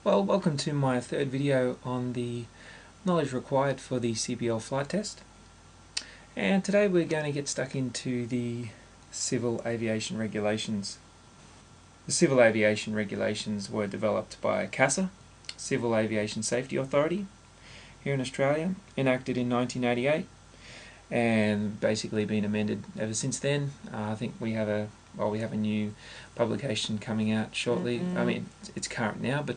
Well, welcome to my third video on the knowledge required for the CPL flight test. And today we're going to get stuck into the civil aviation regulations. The civil aviation regulations were developed by CASA, Civil Aviation Safety Authority, here in Australia, enacted in 1988, and basically been amended ever since then. I think we have a new publication coming out shortly. I mean, it's current now, but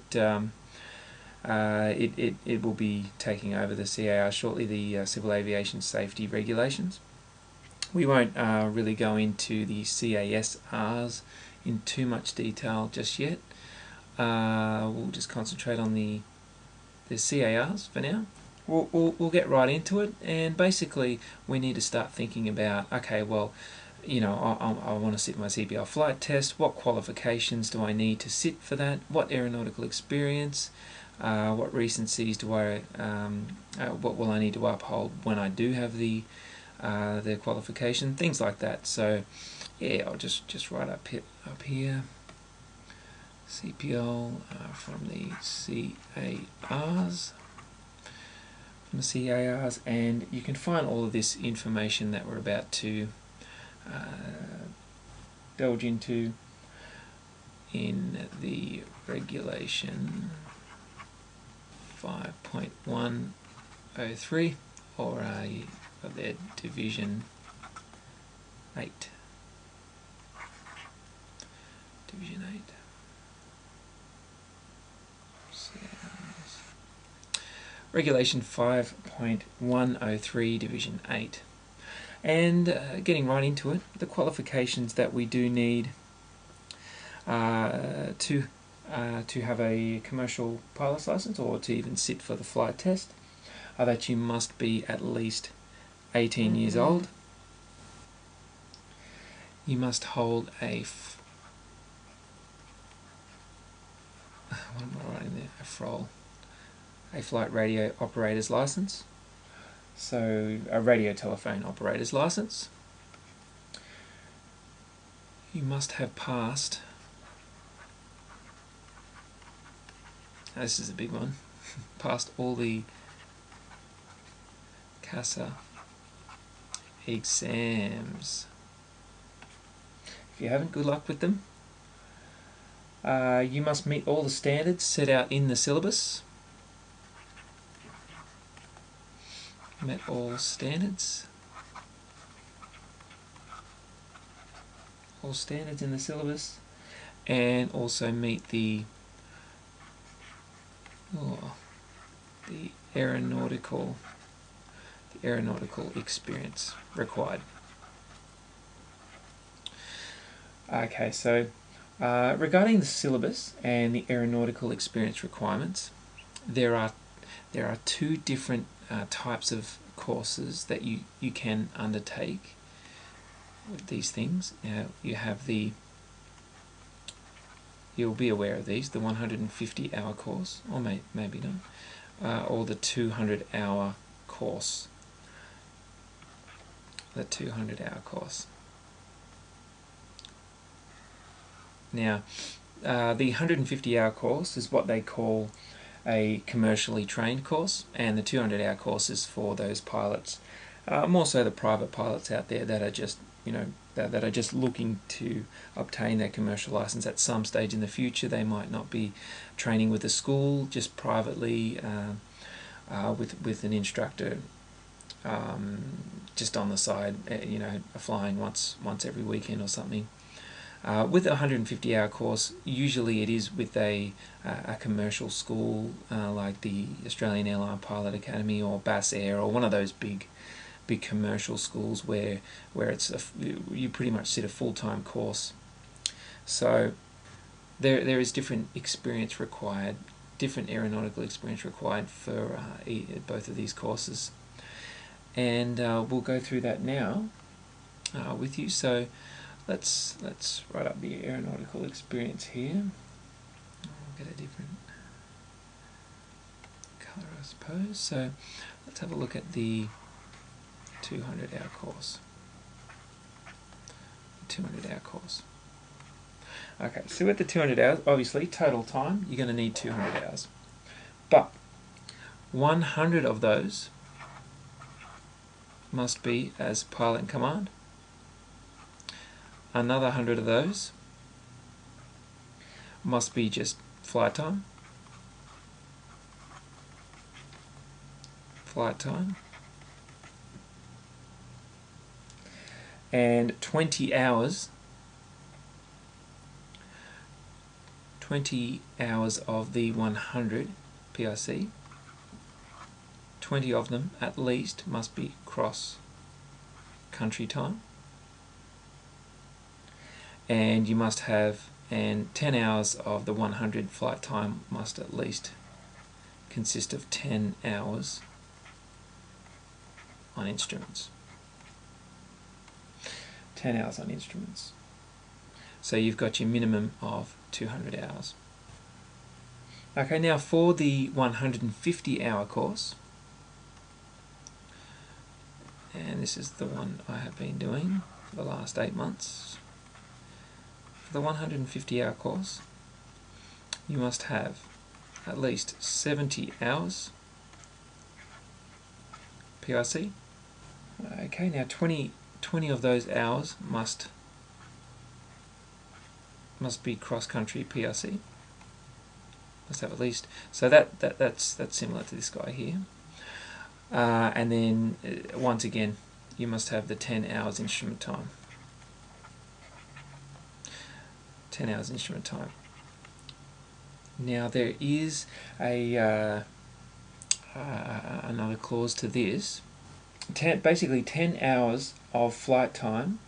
it will be taking over the CAR shortly, the Civil Aviation Safety Regulations. We won't really go into the CASRs in too much detail just yet. We'll just concentrate on the CARs for now. We'll get right into it, and basically we need to start thinking about, okay, well, you know, I want to sit my CPL flight test. What qualifications do I need to sit for that? What aeronautical experience? What recencies do what will I need to uphold when I do have the qualification? Things like that. So yeah, I'll just write up here. CPL from the CARs, and you can find all of this information that we're about to delve into in the regulation 5.103 or their division 8. Division 8. Regulation 5.103 Division 8. And getting right into it, the qualifications that we do need to have a commercial pilot's license, or to even sit for the flight test, are that you must be at least 18 years old. You must hold a what am I writing there? A flight radio operator's license. So a radio telephone operator's license. You must have passed, this is a big one, passed all the CASA exams. If you haven't, good luck with them. You must meet all the standards set out in the syllabus. Met all standards. All standards in the syllabus, and also meet the aeronautical experience required. Okay, so regarding the syllabus and the aeronautical experience requirements, there are two different types of courses that you can undertake with these things. Now, you have you'll be aware of these, the 150-hour course, or maybe not, or the 200-hour course. The 200-hour course. Now, the 150-hour course is what they call a commercially trained course, and the 200-hour course is for those pilots, more so the private pilots out there that are just, that are just looking to obtain their commercial license at some stage in the future. They might not be training with a school, just privately with an instructor, just on the side, flying once every weekend or something. With a 150-hour course, usually it is with a commercial school like the Australian Airline Pilot Academy or Bass Air, or one of those big commercial schools where it's you pretty much sit a full-time course. So there is different experience required, different aeronautical experience required for both of these courses, and we'll go through that now with you. So let's write up the aeronautical experience here. I'll get a different colour, I suppose. So let's have a look at the 200-hour course. 200-hour course. Okay, so at the 200 hours, obviously, total time, you're going to need 200 hours. But 100 of those must be as pilot in command. Another 100 of those must be just flight time. Flight time. And 20 hours. 20 hours of the 100 PIC. 20 of them at least must be cross-country time. And you must have, and 10 hours of the 100 flight time must at least consist of 10 hours on instruments. 10 hours on instruments. So you've got your minimum of 200 hours. Okay, now for the 150 hour course, and this is the one I have been doing for the last 8 months. For the 150 hour course, you must have at least 70 hours PIC. Okay, now 20 of those hours must be cross-country PIC. Must have at least, so that's similar to this guy here. And then once again, you must have the 10 hours instrument time. 10 hours instrument time. Now there is a another clause to this. Basically 10 hours of flight time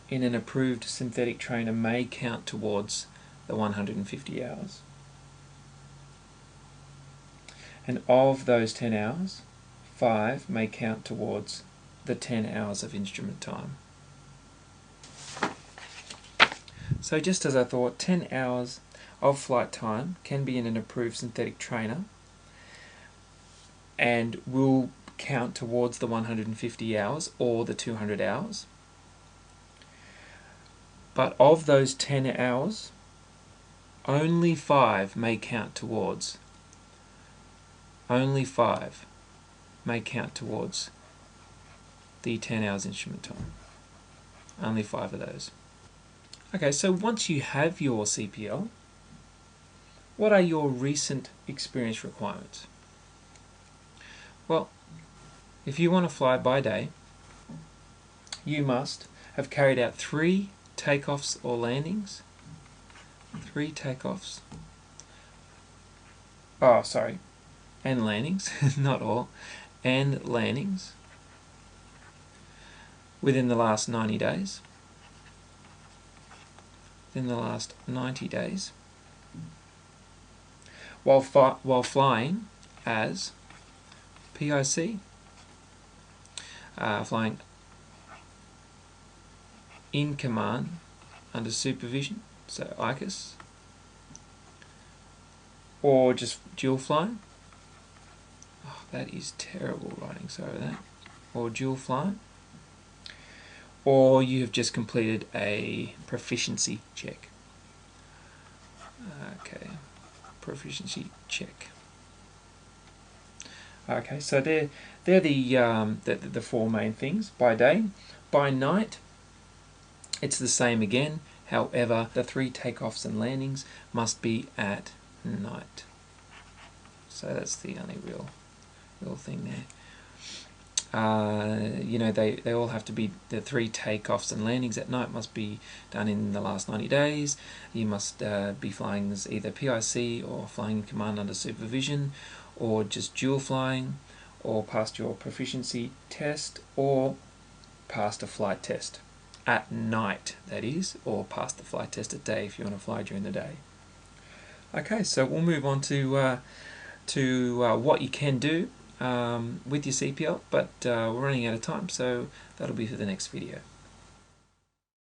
in an approved synthetic trainer may count towards the 150 hours. And of those 10 hours, 5 may count towards the 10 hours of instrument time. So just as I thought, 10 hours of flight time can be in an approved synthetic trainer and will count towards the 150 hours or the 200 hours. But of those 10 hours, only 5 may count towards. Only 5 may count towards the 10 hours instrument time. Only 5 of those. Okay, so once you have your CPL, what are your recent experience requirements? Well, if you want to fly by day, you must have carried out 3 takeoffs or landings. 3 takeoffs. Oh, sorry. And landings, not all. And landings within the last 90 days. Within the last 90 days. While flying as PIC. Flying in command under supervision, so ICAS, or just dual flying. Oh, that is terrible writing, sorry that. Or dual flying, or you have just completed a proficiency check. Okay, proficiency check. Okay, so they're the 4 main things by day. By night, it's the same again. However, the 3 takeoffs and landings must be at night. So that's the only real thing there. You know, they all have to be, the 3 takeoffs and landings at night must be done in the last 90 days. You must be flying as either PIC or flying in command under supervision, or just dual flying, or passed your proficiency test, or passed a flight test at night, that is, or passed the flight test at day if you want to fly during the day. Okay, so we'll move on to what you can do with your CPL, but we're running out of time, so that'll be for the next video.